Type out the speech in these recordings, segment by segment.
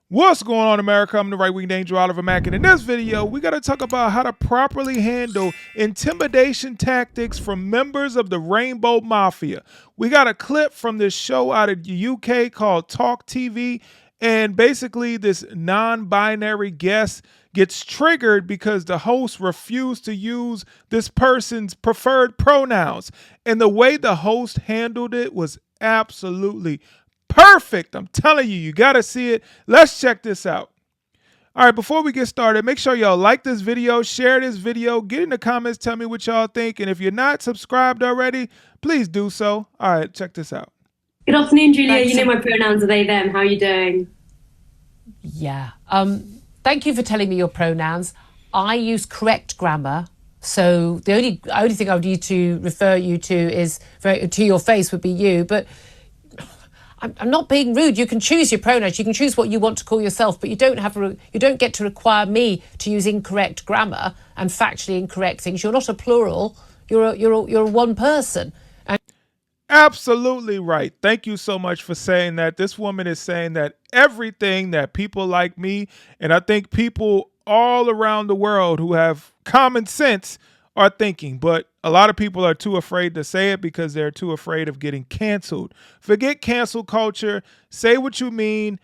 What's going on, America? I'm the right-winged angel, Oliver Mack, and in this video, we got to talk about how to properly handle intimidation tactics from members of the Rainbow Mafia. We got a clip from this show out of the UK called Talk TV, and basically this non-binary guest gets triggered because the host refused to use this person's preferred pronouns. And the way the host handled it was absolutely perfect. I'm telling you, you got to see it. Let's check this out. All right, before we get started, make sure y'all like this video, share this video, get in the comments, tell me what y'all think. And if you're not subscribed already, please do so. All right, check this out. Good afternoon, Julia. Thanks. You know my pronouns are they, them. How are you doing? Yeah. Thank you for telling me your pronouns. I use correct grammar. So the only thing I would need to refer you to is to your face would be you. But I'm not being rude. You can choose your pronouns. You can choose what you want to call yourself, but you don't get to require me to use incorrect grammar and factually incorrect things. You're not a plural. You're a one person. And absolutely right. Thank you so much for saying that. This woman is saying that everything that people like me, and I think people all around the world who have common sense are thinking, but a lot of people are too afraid to say it because they're too afraid of getting canceled. Forget cancel culture. Say what you mean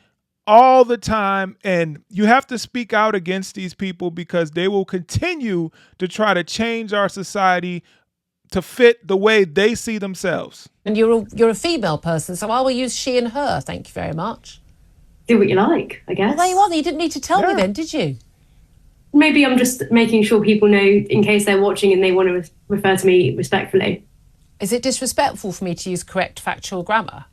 all the time, and you have to speak out against these people because they will continue to try to change our society to fit the way they see themselves. And you're a female person, so I will use she and her. Thank you very much. Do what you like, I guess. Well, there you are. You didn't need to tell me then, did you? Maybe I'm just making sure people know in case they're watching and they want to refer to me respectfully. Is it disrespectful for me to use correct factual grammar?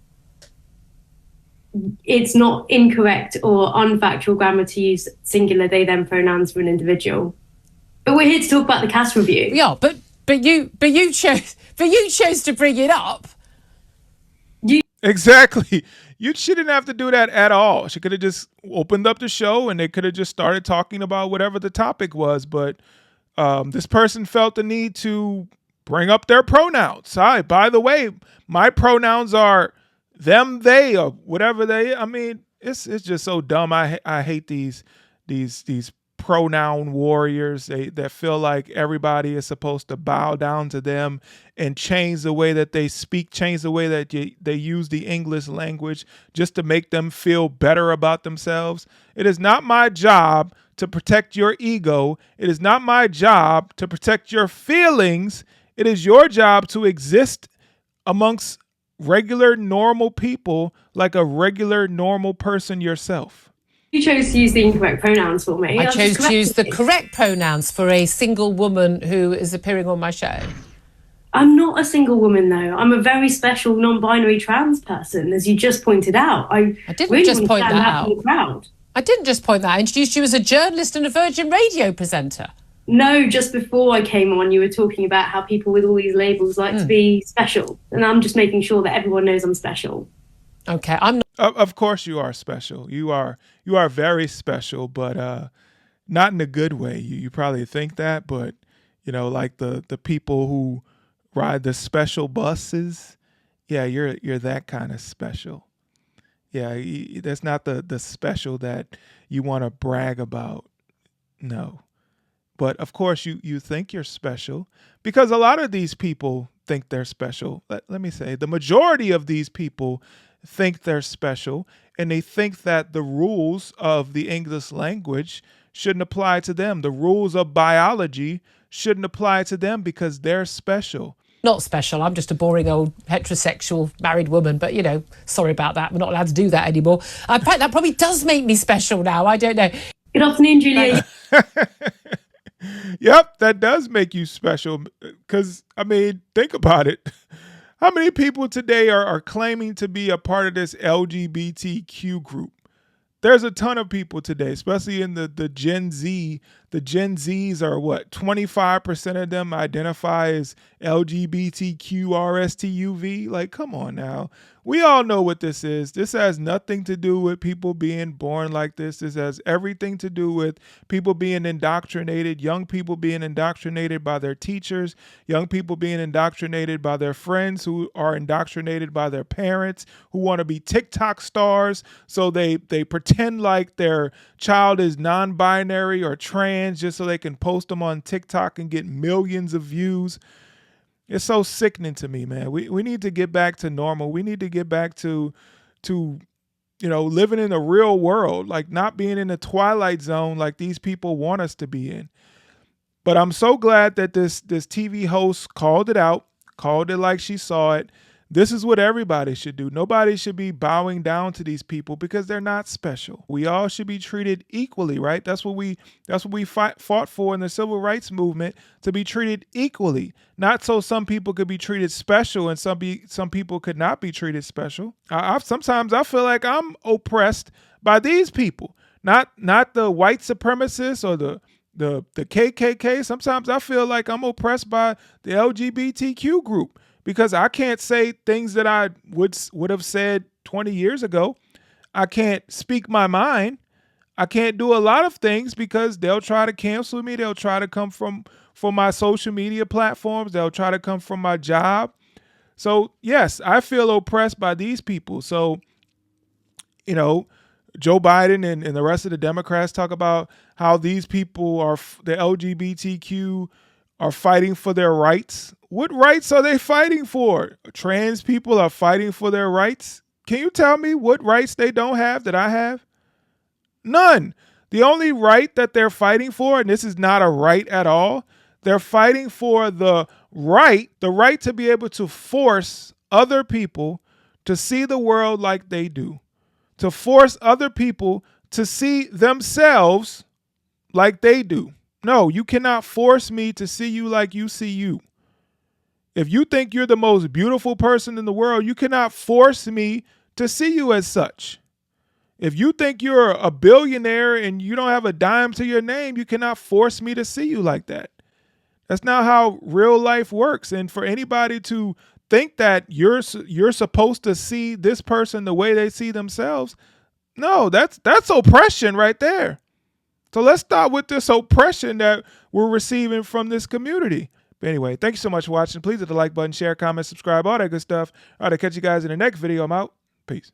It's not incorrect or unfactual grammar to use singular they, them pronouns for an individual. But we're here to talk about the cast review. Yeah, but you chose to bring it up. Exactly. She didn't have to do that at all. She could have just opened up the show and they could have just started talking about whatever the topic was. But this person felt the need to bring up their pronouns. Hi, by the way, my pronouns are them, they, or whatever they. I mean, it's just so dumb. I hate these pronoun warriors that feel like everybody is supposed to bow down to them and change the way that they speak, change the way that they use the English language just to make them feel better about themselves. It is not my job to protect your ego. It is not my job to protect your feelings. It is your job to exist amongst regular, normal people like a regular, normal person yourself. You chose to use the incorrect pronouns for me. I chose to use the correct pronouns for a single woman who is appearing on my show. I'm not a single woman, though. I'm a very special non-binary trans person, as you just pointed out. I didn't really just point that out. Proud. I didn't just point that out. I introduced you as a journalist and a Virgin Radio presenter. No, just before I came on, you were talking about how people with all these labels like to be special. And I'm just making sure that everyone knows I'm special. Okay, I'm not. Of course you are special. You are very special, but not in a good way. You probably think that, but you know, like the people who ride the special buses, yeah, you're that kind of special. Yeah, that's not the special that you want to brag about. No. But of course you think you're special because a lot of these people think they're special. Let me say, the majority of these people think they're special, and they think that the rules of the English language shouldn't apply to them. The rules of biology shouldn't apply to them because they're special. Not special. I'm just a boring old heterosexual married woman, but sorry about that. We're not allowed to do that anymore. In fact, that probably does make me special now. I don't know. Good afternoon, Julia. Yep, that does make you special because, I mean, think about it. How many people today are claiming to be a part of this LGBTQ group? There's a ton of people today, especially in the Gen Z, the Gen Zs are what, 25% of them identify as LGBTQ RSTUV. Like, come on now. We all know what this is. This has nothing to do with people being born like this. This has everything to do with people being indoctrinated, young people being indoctrinated by their teachers, young people being indoctrinated by their friends who are indoctrinated by their parents who want to be TikTok stars. So they pretend like their child is non-binary or trans just so they can post them on TikTok and get millions of views. It's so sickening to me, man. We need to get back to normal. We need to get back to living in the real world, like not being in the twilight zone like these people want us to be in. But I'm so glad that this TV host called it out, called it like she saw it. This is what everybody should do. Nobody should be bowing down to these people because they're not special. We all should be treated equally, right? That's what we fought for in the civil rights movement, to be treated equally. Not so some people could be treated special and some people could not be treated special. Sometimes I feel like I'm oppressed by these people, not the white supremacists or the KKK. Sometimes I feel like I'm oppressed by the LGBTQ group, because I can't say things that I would have said 20 years ago. I can't speak my mind. I can't do a lot of things because they'll try to cancel me. They'll try to come from my social media platforms. They'll try to come from my job. So yes, I feel oppressed by these people. So, Joe Biden and the rest of the Democrats talk about how these people the LGBTQ are fighting for their rights. What rights are they fighting for? Trans people are fighting for their rights. Can you tell me what rights they don't have that I have? None. The only right that they're fighting for, and this is not a right at all, they're fighting for the right to be able to force other people to see the world like they do, to force other people to see themselves like they do. No, you cannot force me to see you like you see you. If you think you're the most beautiful person in the world, you cannot force me to see you as such. If you think you're a billionaire and you don't have a dime to your name, you cannot force me to see you like that. That's not how real life works. And for anybody to think that you're supposed to see this person the way they see themselves, no, that's oppression right there. So let's start with this oppression that we're receiving from this community. But anyway, thank you so much for watching. Please hit the like button, share, comment, subscribe, all that good stuff. All right, I'll catch you guys in the next video. I'm out. Peace.